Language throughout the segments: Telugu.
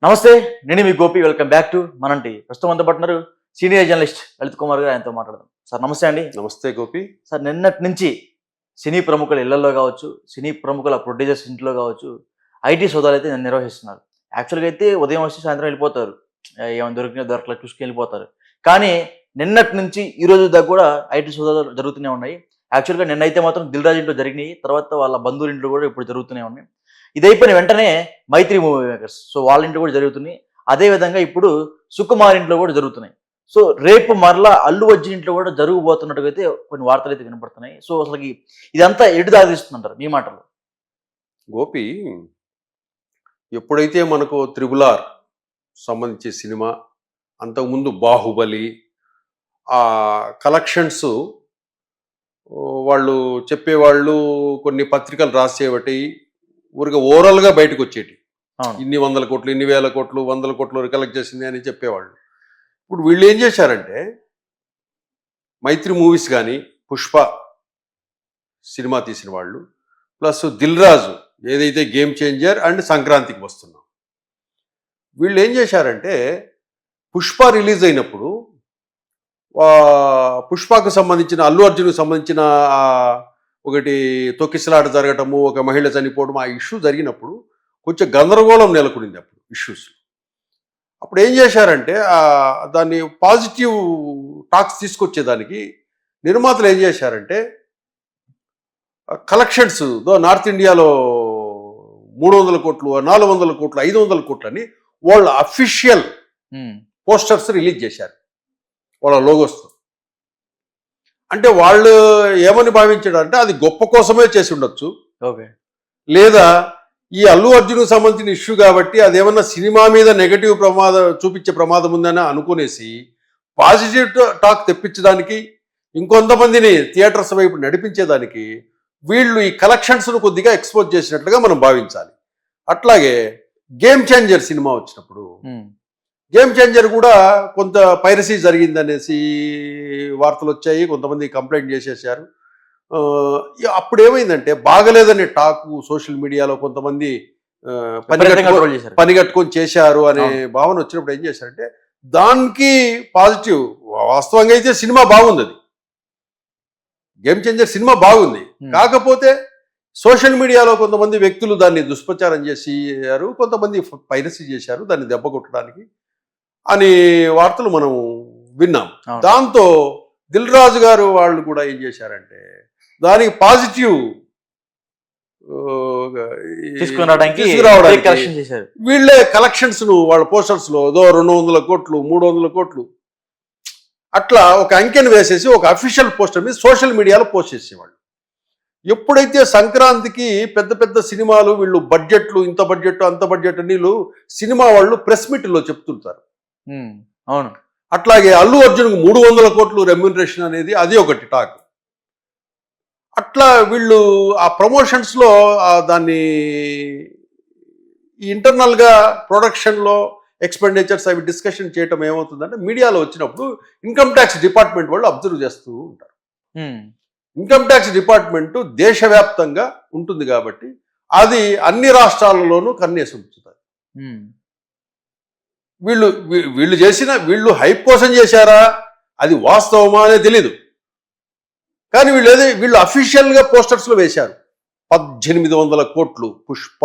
నమస్తే. నేను మీ గోపి. వెల్కమ్ బ్యాక్ టు మనంటి. ప్రస్తుతం అంతా పట్టినారు సీనియర్ జర్నలిస్ట్ లలిత్ కుమార్ గారు. ఆయనతో మాట్లాడదాం. సార్ నమస్తే అండి. నమస్తే గోపి. సార్ నిన్నటి నుంచి సినీ ప్రముఖుల ఇళ్లలో కావచ్చు, సినీ ప్రముఖుల ప్రొడ్యూసర్స్ ఇంట్లో కావచ్చు, ఐటీ సోదాలు అయితే నిర్వహిస్తున్నారు. యాక్చువల్గా అయితే ఉదయం వచ్చి సాయంత్రం వెళ్ళిపోతారు. ఏమైనా దొరికినా దొరకలేదు చూసుకుని వెళ్ళిపోతారు. కానీ నిన్నటి నుంచి ఈ రోజు దాకా కూడా ఐటీ సోదాలు జరుగుతూనే ఉన్నాయి. యాక్చువల్గా నిన్నైతే మాత్రం దిల్ రాజు ఇంట్లో జరిగినాయి. తర్వాత వాళ్ళ బంధువుల ఇంట్లో కూడా ఇప్పుడు జరుగుతూనే ఉన్నాయి. ఇది అయిపోయిన వెంటనే మైత్రి మూవీ మేకర్స్ వాళ్ళ ఇంట్లో కూడా జరుగుతున్నాయి. అదేవిధంగా ఇప్పుడు సుకుమార్ ఇంట్లో కూడా జరుగుతున్నాయి. సో రేపు మరలా అల్లు అర్జున్ ఇంట్లో కూడా జరగబోతున్నట్టుగా అయితే కొన్ని వార్తలు అయితే వినపడుతున్నాయి. సో అసలుకి ఇదంతా ఎటు దారితీస్తుందంటారు మీ మాటలు? గోపి, ఎప్పుడైతే మనకు త్రిబుల్-ఆర్ సంబంధించి సినిమా, అంతకుముందు బాహుబలి, ఆ కలెక్షన్స్ వాళ్ళు చెప్పేవాళ్ళు, కొన్ని పత్రికలు రాసేవటి ఊరిగా ఓవరాల్గా బయటకు వచ్చేటి. ఇన్ని 100 కోట్లు, ఇన్ని 1000 కోట్లు, 100 కోట్లు కలెక్ట్ చేసింది అని చెప్పేవాళ్ళు. ఇప్పుడు వీళ్ళు ఏం చేశారంటే, మైత్రి మూవీస్ కానీ, పుష్ప సినిమా తీసిన వాళ్ళు, ప్లస్ దిల్ రాజు ఏదైతే గేమ్ చేంజర్ అండ్ సంక్రాంతికి వస్తున్నాం, వీళ్ళు ఏం చేశారంటే పుష్ప రిలీజ్ అయినప్పుడు పుష్పకు సంబంధించిన, అల్లు అర్జున్కు సంబంధించిన ఒకటి తొక్కిసలాట జరగటము, ఒక మహిళ చనిపోవడం, ఆ ఇష్యూ జరిగినప్పుడు కొంచెం గందరగోళం నెలకొనింది అప్పుడు ఇష్యూస్. అప్పుడు ఏం చేశారంటే దాన్ని పాజిటివ్ టాక్స్ తీసుకొచ్చేదానికి నిర్మాతలు ఏం చేశారంటే, కలెక్షన్స్ నార్త్ ఇండియాలో 300 కోట్లు, 400 కోట్లు, 500 కోట్లు అని వాళ్ళ అఫీషియల్ పోస్టర్స్ రిలీజ్ చేశారు వాళ్ళ లోగోస్తో. అంటే వాళ్ళు ఏమని భావించాడంటే అది గొప్ప కోసమే చేసి ఉండొచ్చు, లేదా ఈ అల్లు అర్జున్కు సంబంధించిన ఇష్యూ కాబట్టి అదేమన్నా సినిమా మీద నెగటివ్ చూపించే ప్రమాదం ఉందని అనుకునేసి పాజిటివ్ టాక్ తెప్పించడానికి, ఇంకొంతమందిని థియేటర్స్ వైపు నడిపించేదానికి వీళ్ళు ఈ కలెక్షన్స్ను కొద్దిగా ఎక్స్పోజ్ చేసినట్లుగా మనం భావించాలి. అట్లాగే గేమ్ చేంజర్ సినిమా వచ్చినప్పుడు, గేమ్ చేంజర్ కూడా కొంత పైరసీ జరిగిందనేసి వార్తలు వచ్చాయి, కొంతమంది కంప్లైంట్ చేసేసారు. అప్పుడు ఏమైందంటే బాగలేదనే టాకు సోషల్ మీడియాలో కొంతమంది పని కట్టుకొని చేశారు అనే భావన వచ్చినప్పుడు ఏం చేశారంటే దానికి పాజిటివ్, వాస్తవంగా అయితే సినిమా బాగుంది, అది గేమ్ చేంజర్ సినిమా బాగుంది. కాకపోతే సోషల్ మీడియాలో కొంతమంది వ్యక్తులు దాన్ని దుష్ప్రచారం చేశారు, కొంతమంది పైరసీ చేశారు దాన్ని దెబ్బ కొట్టడానికి అని వార్తలు మనం విన్నాం. దాంతో దిల్ రాజు గారు వాళ్ళు కూడా ఏం చేశారంటే దానికి పాజిటివ్ తీసుకురావడానికి వీళ్ళే కలెక్షన్స్ ను వాళ్ళ పోస్టర్స్ లో 200 కోట్లు, 300 కోట్లు అట్లా ఒక అంకెను వేసేసి ఒక అఫీషియల్ పోస్టర్ మీద సోషల్ మీడియాలో పోస్ట్ చేసేవాళ్ళు. ఎప్పుడైతే సంక్రాంతికి పెద్ద పెద్ద సినిమాలు వీళ్ళు బడ్జెట్లు, ఇంత బడ్జెట్ అంత బడ్జెట్ అని వీళ్ళు సినిమా వాళ్ళు ప్రెస్ మీట్లో చెప్తుంటారు. అవును. అట్లాగే అల్లు అర్జున్కు 300 కోట్లు రెమ్యూనరేషన్ అనేది అది ఒకటి టాక్. అట్లా వీళ్ళు ఆ ప్రమోషన్స్లో దాన్ని ఇంటర్నల్గా ప్రొడక్షన్లో ఎక్స్పెండిచర్స్ అవి డిస్కషన్ చేయటం ఏమవుతుందంటే మీడియాలో వచ్చినప్పుడు ఇన్కమ్ ట్యాక్స్ డిపార్ట్మెంట్ వాళ్ళు అబ్జర్వ్ చేస్తూ ఉంటారు. ఇన్కమ్ ట్యాక్స్ డిపార్ట్మెంట్ దేశవ్యాప్తంగా ఉంటుంది కాబట్టి అది అన్ని రాష్ట్రాలలోనూ కన్నేసి ఉంచుతారు. వీళ్ళు హైప్ కోసం చేశారా, అది వాస్తవమా అనేది తెలీదు. కానీ వీళ్ళు అఫీషియల్గా పోస్టర్స్లో వేశారు 1800 కోట్లు పుష్ప,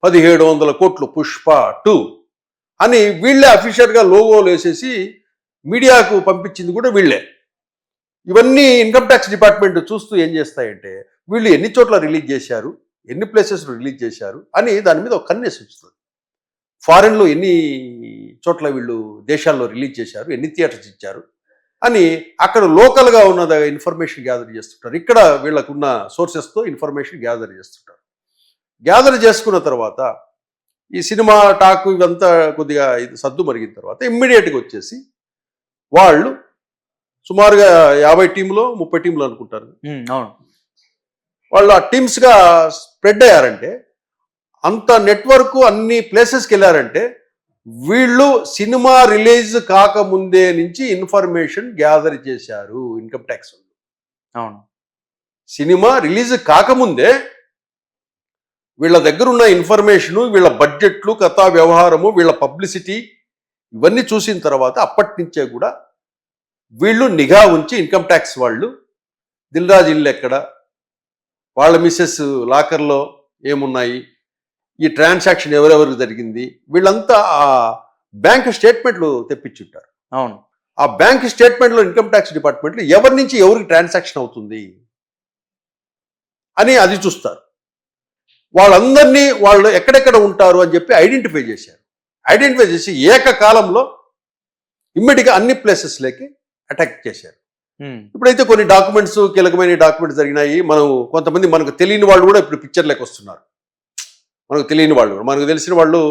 1700 కోట్లు పుష్ప 2 అని వీళ్ళే అఫీషియల్గా లోగోలు వేసేసి మీడియాకు పంపించింది కూడా వీళ్ళే. ఇవన్నీ ఇన్కమ్ ట్యాక్స్ డిపార్ట్మెంట్ చూస్తూ ఏం చేస్తాయంటే వీళ్ళు ఎన్ని చోట్ల రిలీజ్ చేశారు, ఎన్ని ప్లేసెస్లో రిలీజ్ చేశారు అని దాని మీద ఒక కన్నేసి ఉంచుతుంది. ఫారెన్లో ఎన్ని చోట్ల వీళ్ళు దేశాల్లో రిలీజ్ చేశారు, ఎన్ని థియేటర్స్ ఇచ్చారు అని అక్కడ లోకల్గా ఉన్న ఇన్ఫర్మేషన్ గ్యాదర్ చేస్తుంటారు. ఇక్కడ వీళ్ళకున్న సోర్సెస్తో ఇన్ఫర్మేషన్ గ్యాదర్ చేస్తుంటారు. గ్యాదర్ చేసుకున్న తర్వాత ఈ సినిమా టాక్ ఇవంతా కొద్దిగా ఇది సద్దు మరిగిన తర్వాత ఇమ్మీడియట్గా వచ్చేసి వాళ్ళు సుమారుగా 50 టీంలో 30 టీంలు అనుకుంటారు, వాళ్ళు ఆ టీమ్స్గా స్ప్రెడ్ అయ్యారంటే, అంత నెట్వర్క్ అన్ని ప్లేసెస్కి వెళ్ళారంటే వీళ్ళు సినిమా రిలీజ్ కాకముందే నుంచి ఇన్ఫర్మేషన్ గ్యాదర్ చేశారు ఇన్కమ్ ట్యాక్స్. అవును, సినిమా రిలీజ్ కాకముందే వీళ్ళ దగ్గర ఉన్న ఇన్ఫర్మేషను, వీళ్ళ బడ్జెట్లు, కథా వ్యవహారము, వీళ్ళ పబ్లిసిటీ ఇవన్నీ చూసిన తర్వాత అప్పటి నుంచే కూడా వీళ్ళు నిఘా ఉంచి ఇన్కమ్ ట్యాక్స్ వాళ్ళు దిల్ రాజు ఇల్లు ఎక్కడ, వాళ్ళ మిస్సెస్ లాకర్లో ఏమున్నాయి, ఈ ట్రాన్సాక్షన్ ఎవరెవరికి జరిగింది, వీళ్ళంతా ఆ బ్యాంక్ స్టేట్మెంట్లు తెప్పించుంటారు. అవును. ఆ బ్యాంక్ స్టేట్మెంట్లో ఇన్కమ్ ట్యాక్స్ డిపార్ట్మెంట్లో ఎవరి నుంచి ఎవరికి ట్రాన్సాక్షన్ అవుతుంది అని అది చూస్తారు. వాళ్ళందరినీ వాళ్ళు ఎక్కడెక్కడ ఉంటారు అని చెప్పి ఐడెంటిఫై చేశారు. ఐడెంటిఫై చేసి ఏకకాలంలో ఇమ్మీడియట్గా అన్ని ప్లేసెస్లోకి అటాక్ చేశారు. ఇప్పుడైతే కొన్ని డాక్యుమెంట్స్, కీలకమైన డాక్యుమెంట్స్ జరిగినాయి. మనం కొంతమంది మనకు తెలియని వాళ్ళు కూడా ఇప్పుడు పిక్చర్లోకి వస్తున్నారు. మనకు తెలియని వాళ్ళు, మనకు తెలిసిన వాళ్ళు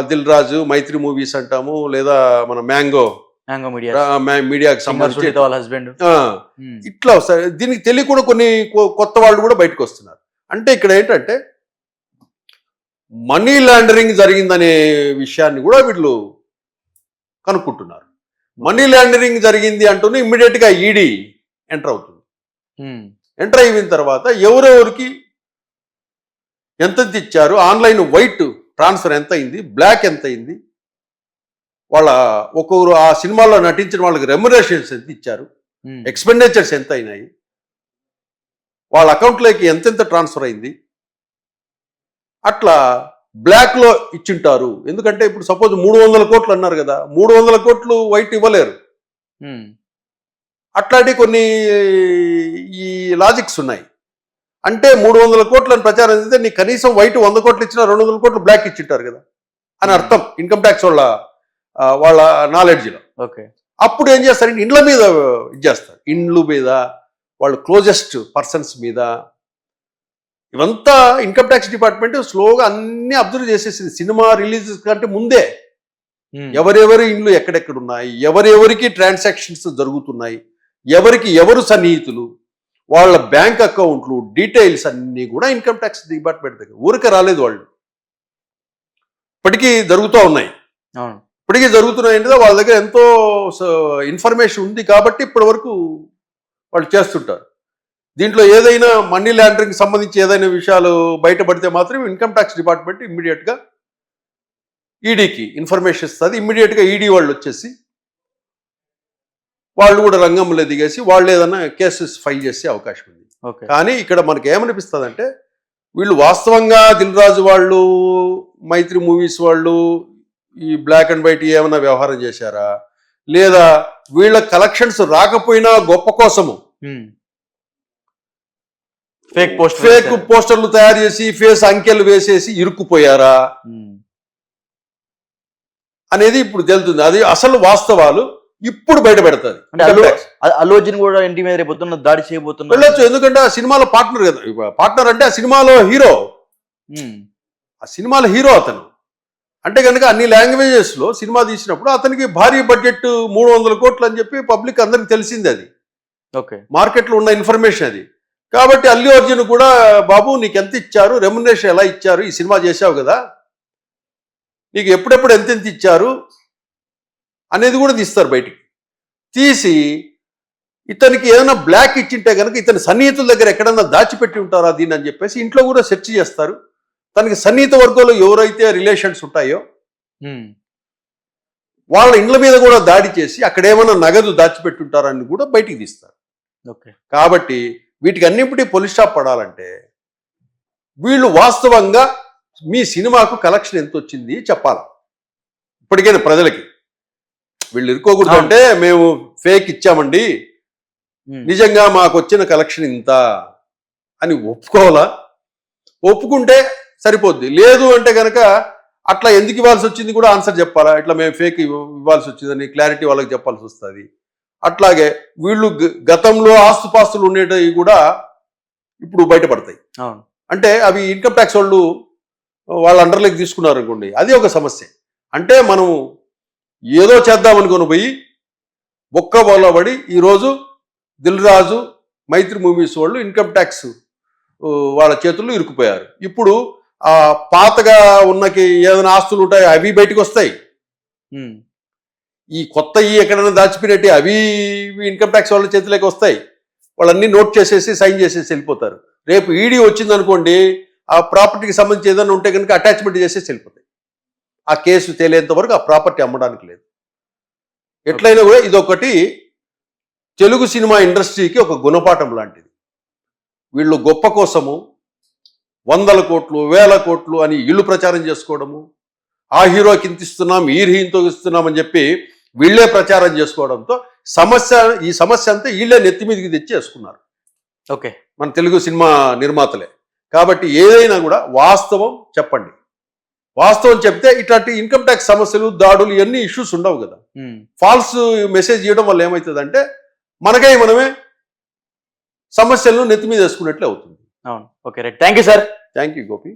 దిల్ రాజు, మైత్రి మూవీస్ అంటాము, లేదా మన మ్యాంగో మీడియాకి సంబంధించి వాళ్ళ హస్బెండ్ ఇట్లా వస్తాయి. దీనికి తెలియకుండా కొన్ని కొత్త వాళ్ళు కూడా బయటకు వస్తున్నారు. అంటే ఇక్కడ ఏంటంటే మనీ లాండరింగ్ జరిగిందనే విషయాన్ని కూడా వీళ్ళు కనుక్కుంటున్నారు. మనీ లాండరింగ్ జరిగింది అంటూనే ఇమ్మీడియట్గా ఈడీ ఎంటర్ అవుతుంది. ఎంటర్ అయిన తర్వాత ఎవరెవరికి ఎంత ఇచ్చారు, ఆన్లైన్ వైట్ ట్రాన్స్ఫర్ ఎంత అయింది, బ్లాక్ ఎంత అయింది, వాళ్ళ ఒక్కొక్కరు ఆ సినిమాలో నటించిన వాళ్ళకి రెమ్యునరేషన్స్ ఎంత ఇచ్చారు, ఎక్స్పెండిచర్స్ ఎంత అయినాయి, వాళ్ళ అకౌంట్లోకి ఎంతెంత ట్రాన్స్ఫర్ అయింది, అట్లా బ్లాక్లో ఇచ్చింటారు. ఎందుకంటే ఇప్పుడు సపోజ్ 300 కోట్లు అన్నారు కదా, 300 కోట్లు వైట్ ఇవ్వలేరు. అట్లాంటి కొన్ని ఈ లాజిక్స్ ఉన్నాయి. అంటే 300 కోట్లని ప్రచారం చేస్తే నీకు కనీసం వైట్ 100 కోట్లు ఇచ్చినా 200 కోట్లు బ్లాక్ ఇచ్చింటారు కదా అని అర్థం ఇన్కమ్ ట్యాక్స్ వాళ్ళ నాలెడ్జ్లో. ఓకే. అప్పుడు ఏం చేస్తారంటే ఇండ్ల మీద ఇచ్చేస్తారు, ఇండ్ల మీద, వాళ్ళు క్లోజెస్ట్ పర్సన్స్ మీద. ఇవంతా ఇన్కమ్ ట్యాక్స్ డిపార్ట్మెంట్ స్లోగా అన్ని అబ్జర్వ్ చేసేసింది సినిమా రిలీజ్ కంటే ముందే. ఎవరెవరి ఇండ్లు ఎక్కడెక్కడ ఉన్నాయి, ఎవరెవరికి ట్రాన్సాక్షన్స్ జరుగుతున్నాయి, ఎవరికి ఎవరు సన్నిహితులు, వాళ్ళ బ్యాంక్ అకౌంట్లు డీటెయిల్స్ అన్నీ కూడా ఇన్కమ్ ట్యాక్స్ డిపార్ట్మెంట్ దగ్గర ఊరికే రాలేదు. వాళ్ళు ఇప్పటికీ జరుగుతూ ఉన్నాయి. ఇప్పటికీ జరుగుతున్నాయి అంటే వాళ్ళ దగ్గర ఎంతో ఇన్ఫర్మేషన్ ఉంది కాబట్టి ఇప్పటి వరకు వాళ్ళు చేస్తుంటారు. దీంట్లో ఏదైనా మనీ లాండరింగ్ సంబంధించి ఏదైనా విషయాలు బయటపడితే మాత్రం ఇన్కమ్ ట్యాక్స్ డిపార్ట్మెంట్ ఇమ్మీడియట్గా ఈడీకి ఇన్ఫర్మేషన్ ఇస్తుంది. ఇమ్మీడియట్గా ఈడీ వాళ్ళు వచ్చేసి వాళ్ళు కూడా రంగంలో దిగేసి వాళ్ళు ఏదైనా కేసెస్ ఫైల్ చేసే అవకాశం ఉంది. కానీ ఇక్కడ మనకి ఏమనిపిస్తుంది అంటే వీళ్ళు వాస్తవంగా దిల్ రాజు వాళ్ళు, మైత్రి మూవీస్ వాళ్ళు ఈ బ్లాక్ అండ్ వైట్ ఏమైనా వ్యవహారం చేశారా, లేదా వీళ్ళ కలెక్షన్స్ రాకపోయినా గొప్ప కోసము ఫేక్ పోస్టర్లు తయారు చేసి ఫేస్ అంకెలు వేసేసి ఇరుక్కుపోయారా అనేది ఇప్పుడు తెలుస్తుంది. అది అసలు వాస్తవాలు ఇప్పుడు బయట పెడతాది. అల్లు అర్జున్ కూడా ఇంటి మీద రేపు దాడి చేయబోతున్నా వెళ్ళొచ్చు. ఎందుకంటే ఆ సినిమాలో పార్ట్నర్ కదా. పార్ట్నర్ అంటే ఆ సినిమాలో హీరో, ఆ సినిమాలో హీరో అతను. అంటే కనుక అన్ని లాంగ్వేజెస్లో సినిమా తీసినప్పుడు అతనికి భారీ బడ్జెట్ 300 కోట్లు అని చెప్పి పబ్లిక్ అందరికి తెలిసింది. అది మార్కెట్లో ఉన్న ఇన్ఫర్మేషన్ అది. కాబట్టి అల్లు అర్జున్ కూడా బాబు నీకు ఎంత ఇచ్చారు, రెమ్యునరేషన్ ఎలా ఇచ్చారు, ఈ సినిమా చేశావు కదా, నీకు ఎప్పుడెప్పుడు ఎంతెంత ఇచ్చారు అనేది కూడా తీస్తారు బయటికి. తీసి ఇతనికి ఏదైనా బ్లాక్ ఇచ్చింటే కనుక ఇతని సన్నిహితుల దగ్గర ఎక్కడన్నా దాచిపెట్టి ఉంటారా దీన్ని అని చెప్పేసి ఇంట్లో కూడా సెర్చ్ చేస్తారు. తనకి సన్నిహిత వర్గంలో ఎవరైతే రిలేషన్స్ ఉంటాయో వాళ్ళ ఇండ్ల మీద కూడా దాడి చేసి అక్కడ ఏమైనా నగదు దాచిపెట్టుంటారని కూడా బయటికి తీస్తారు. కాబట్టి వీటికి అన్నింటినీ పోలీస్ స్టాప్ పడాలంటే వీళ్ళు వాస్తవంగా మీ సినిమాకు కలెక్షన్ ఎంత వచ్చింది చెప్పాలి. ఇప్పటికైనా ప్రజలకి వీళ్ళు ఇరుకోకూడదు. అంటే మేము ఫేక్ ఇచ్చామండి, నిజంగా మాకు వచ్చిన కలెక్షన్ ఇంత అని ఒప్పుకోవాలా. ఒప్పుకుంటే సరిపోద్ది. లేదు అంటే కనుక అట్లా ఎందుకు ఇవ్వాల్సి వచ్చింది కూడా ఆన్సర్ చెప్పాలా. ఇట్లా మేము ఫేక్ ఇవ్వాల్సి వచ్చిందని క్లారిటీ వాళ్ళకి చెప్పాల్సి వస్తుంది. అట్లాగే వీళ్ళు గతంలో ఆస్తుపాస్తులు ఉండేటివి కూడా ఇప్పుడు బయటపడతాయి. అంటే అవి ఇన్కమ్ ట్యాక్స్ వాళ్ళు వాళ్ళ అండర్లోకి తీసుకున్నారు అనుకోండి, అది ఒక సమస్య. అంటే మనం ఏదో చేద్దామనుకొని పోయి బొక్క బోలబడి ఈరోజు దిల్ రాజు, మైత్రి మూవీస్ వాళ్ళు ఇన్కమ్ ట్యాక్స్ వాళ్ళ చేతుల్లో ఇరుక్కుపోయారు. ఇప్పుడు ఆ పాతగా ఉన్నకి ఏదైనా ఆస్తులు ఉంటాయి అవి బయటకు వస్తాయి. ఈ కొత్త ఎక్కడైనా దాచిపెట్టి అవి ఇన్కమ్ ట్యాక్స్ వాళ్ళ చేతిలోకి వస్తాయి. వాళ్ళన్నీ నోట్ చేసేసి సైన్ చేసేసి వెళ్ళిపోతారు. రేపు ఈడీ వచ్చిందనుకోండి, ఆ ప్రాపర్టీకి సంబంధించి ఏదైనా ఉంటే కనుక అటాచ్మెంట్ చేసేసి వెళ్ళిపోతాయి. ఆ కేసు తేలేంత వరకు ఆ ప్రాపర్టీ అమ్మడానికి లేదు. ఎట్లయినా కూడా ఇదొకటి తెలుగు సినిమా ఇండస్ట్రీకి ఒక గుణపాఠం లాంటిది. వీళ్ళు గొప్ప కోసము 100 కోట్లు 1000 కోట్లు అని ఇల్లు ప్రచారం చేసుకోవడము, ఆ హీరోకి ఇంత ఇస్తున్నాం ఈ హీరోతో ఇస్తున్నాం అని చెప్పి వీళ్ళే ప్రచారం చేసుకోవడంతో ఈ సమస్య అంతా వీళ్ళే నెత్తి మీదకి తెచ్చి వేసుకున్నారు ఓకే. మన తెలుగు సినిమా నిర్మాతలే. కాబట్టి ఏదైనా కూడా వాస్తవం చెప్పండి. వాస్తవం చెప్తే ఇట్లాంటి ఇన్కమ్ ట్యాక్స్ సమస్యలు, దాడులు ఇవన్నీ ఇష్యూస్ ఉండవు కదా. ఫాల్స్ మెసేజ్ ఇవ్వడం వల్ల ఏమవుతుందంటే మనమే సమస్యలను నెత్తి మీద వేసుకున్నట్లే అవుతుంది. అవును. Okay right. Thank you sir. Thank you Gopi.